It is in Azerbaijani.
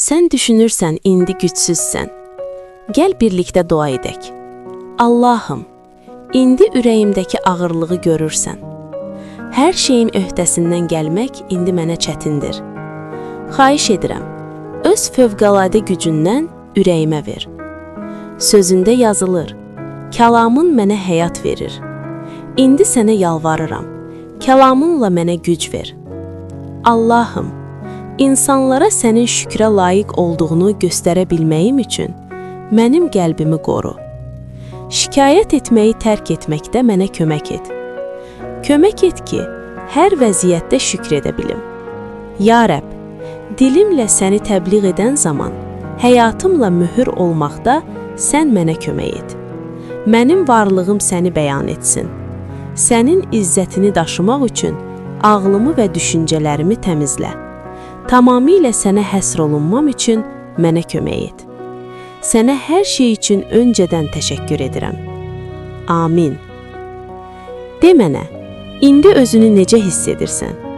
Sən düşünürsən indi gücsüzsən. Gəl birlikdə dua edək. Allahım, indi ürəyimdəki ağırlığı görürsən. Hər şeyin öhdəsindən gəlmək indi mənə çətindir. Xahiş edirəm, öz fövqəladə gücündən ürəyimə ver. Sözündə yazılır, kəlamın mənə həyat verir. İndi sənə yalvarıram, kəlamınla mənə güc ver. Allahım, insanlara sənin şükrə layiq olduğunu göstərə bilməyim üçün mənim qəlbimi qoru. Şikayət etməyi tərk etməkdə mənə kömək et. Kömək et ki, hər vəziyyətdə şükr edə bilim. Ya Rəbb, dilimlə səni təbliğ edən zaman, həyatımla mühür olmaqda sən mənə kömək et. Mənim varlığım səni bəyan etsin. Sənin izzətini daşımaq üçün ağlımı və düşüncələrimi təmizlə. Tamamilə sənə həsr olunmam üçün mənə kömək et. Sənə hər şey üçün öncədən təşəkkür edirəm. Amin. De mənə, indi özünü necə hiss edirsən?